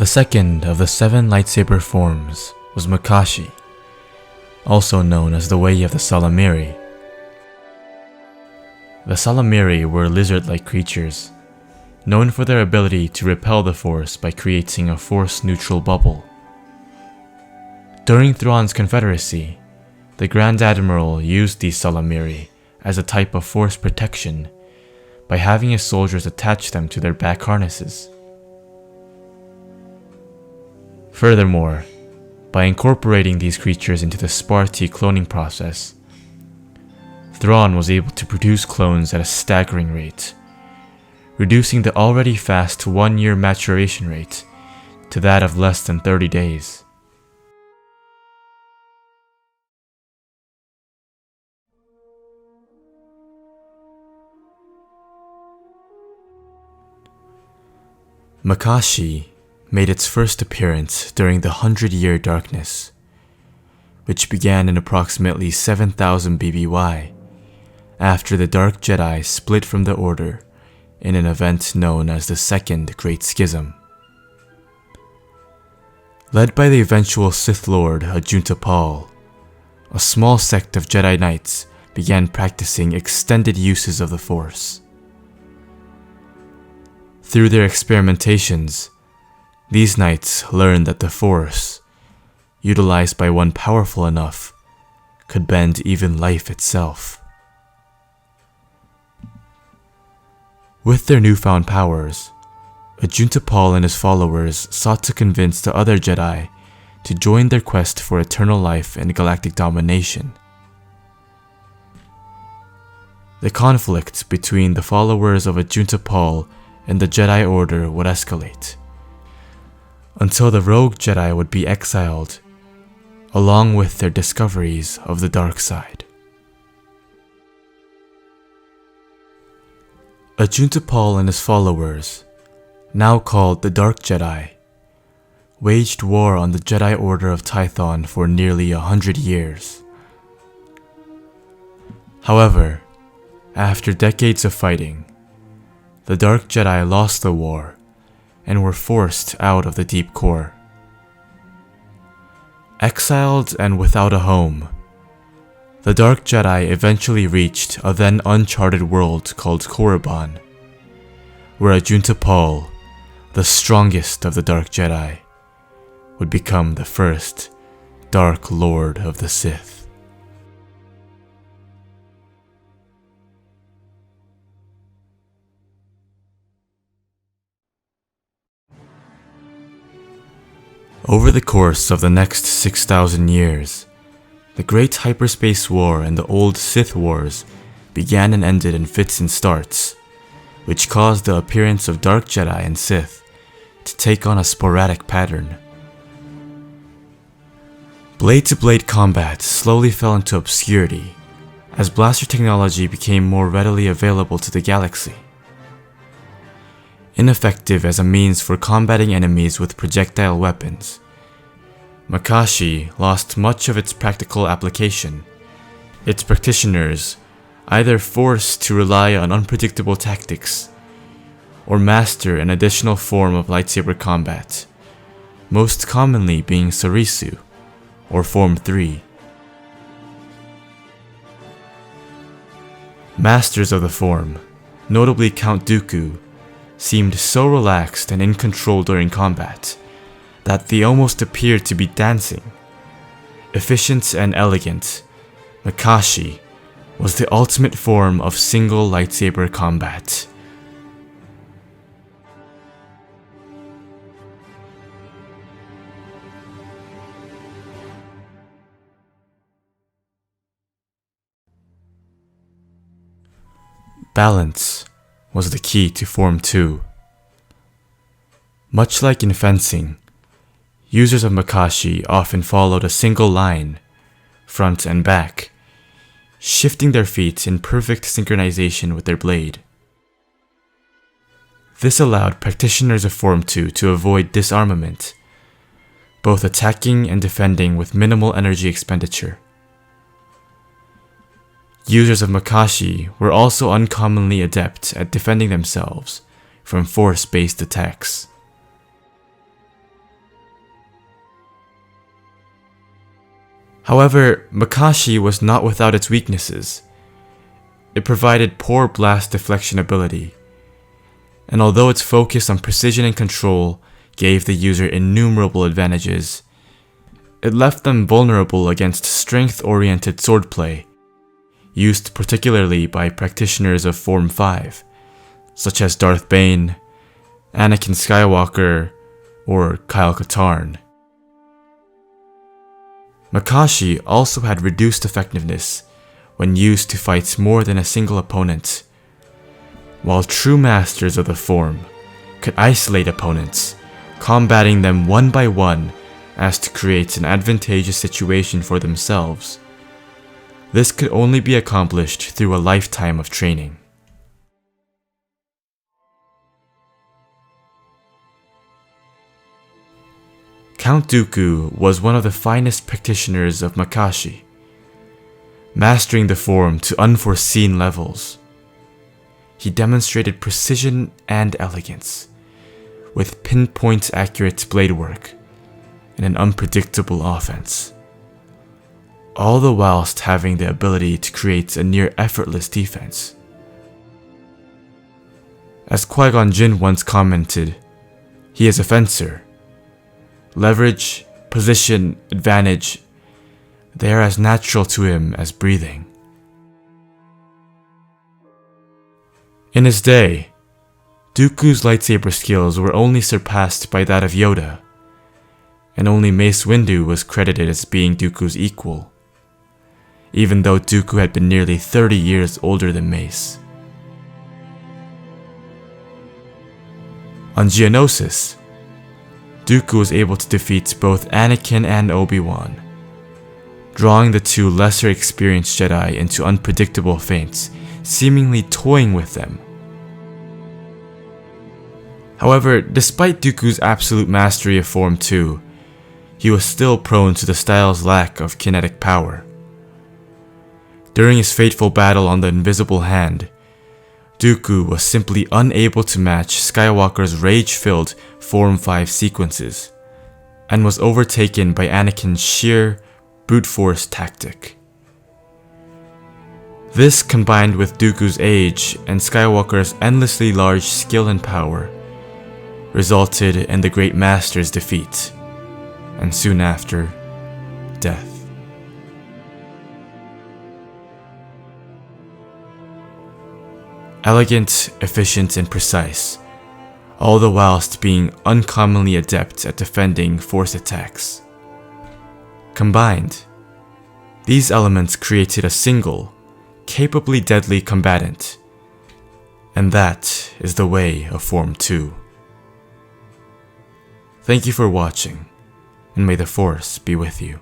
The second of the 7 lightsaber forms was Makashi, also known as the Way of the Salamiri. The Salamiri were lizard-like creatures, known for their ability to repel the Force by creating a Force-neutral bubble. During Thrawn's Confederacy, the Grand Admiral used these Salamiri as a type of Force protection by having his soldiers attach them to their back harnesses. Furthermore, by incorporating these creatures into the Sparti cloning process, Thrawn was able to produce clones at a staggering rate, reducing the already fast 1-year maturation rate to that of less than 30 days. Makashi made its first appearance during the 100-Year Darkness, which began in approximately 7000 BBY, after the Dark Jedi split from the Order in an event known as the Second Great Schism. Led by the eventual Sith Lord Ajunta Pall, a small sect of Jedi Knights began practicing extended uses of the Force. Through their experimentations, these knights learned that the Force, utilized by one powerful enough, could bend even life itself. With their newfound powers, Ajunta Pall and his followers sought to convince the other Jedi to join their quest for eternal life and galactic domination. The conflict between the followers of Ajunta Pall and the Jedi Order would escalate, until the rogue Jedi would be exiled, along with their discoveries of the dark side. Ajunta Pall and his followers, now called the Dark Jedi, waged war on the Jedi Order of Tython for nearly 100 years. However, after decades of fighting, the Dark Jedi lost the war and were forced out of the Deep Core. Exiled and without a home, the Dark Jedi eventually reached a then uncharted world called Korriban, where Ajunta Pall, the strongest of the Dark Jedi, would become the first Dark Lord of the Sith. Over the course of the next 6,000 years, the Great Hyperspace War and the Old Sith Wars began and ended in fits and starts, which caused the appearance of Dark Jedi and Sith to take on a sporadic pattern. Blade-to-blade combat slowly fell into obscurity as blaster technology became more readily available to the galaxy. Ineffective as a means for combating enemies with projectile weapons, Makashi lost much of its practical application, its practitioners either forced to rely on unpredictable tactics or master an additional form of lightsaber combat, most commonly being Sarisu, or Form 3. Masters of the form, notably Count Dooku, seemed so relaxed and in control during combat that they almost appeared to be dancing. Efficient and elegant, Makashi was the ultimate form of single lightsaber combat. Balance was the key to Form 2. Much like in fencing, users of Makashi often followed a single line, front and back, shifting their feet in perfect synchronization with their blade. This allowed practitioners of Form 2 to avoid disarmament, both attacking and defending with minimal energy expenditure. Users of Makashi were also uncommonly adept at defending themselves from force-based attacks. However, Makashi was not without its weaknesses. It provided poor blast deflection ability, and although its focus on precision and control gave the user innumerable advantages, it left them vulnerable against strength-oriented swordplay, used particularly by practitioners of Form 5, such as Darth Bane, Anakin Skywalker, or Kyle Katarn. Makashi also had reduced effectiveness when used to fight more than a single opponent, while true masters of the form could isolate opponents, combating them one by one as to create an advantageous situation for themselves. This could only be accomplished through a lifetime of training. Count Dooku was one of the finest practitioners of Makashi, mastering the form to unforeseen levels. He demonstrated precision and elegance, with pinpoint accurate blade work and an unpredictable offense, all the whilst having the ability to create a near effortless defense. As Qui-Gon Jinn once commented, he is a fencer. Leverage, position, advantage, they are as natural to him as breathing. In his day, Dooku's lightsaber skills were only surpassed by that of Yoda, and only Mace Windu was credited as being Dooku's equal, even though Dooku had been nearly 30 years older than Mace. On Geonosis, Dooku was able to defeat both Anakin and Obi-Wan, drawing the two lesser experienced Jedi into unpredictable feints, seemingly toying with them. However, despite Dooku's absolute mastery of Form 2, he was still prone to the style's lack of kinetic power. During his fateful battle on the Invisible Hand, Dooku was simply unable to match Skywalker's rage-filled Form 5 sequences, and was overtaken by Anakin's sheer, brute force tactic. This, combined with Dooku's age and Skywalker's endlessly large skill and power, resulted in the Great Master's defeat, and soon after, death. Elegant, efficient, and precise, all the whilst being uncommonly adept at defending force attacks. Combined, these elements created a single, capably deadly combatant, and that is the way of Form 2. Thank you for watching, and may the Force be with you.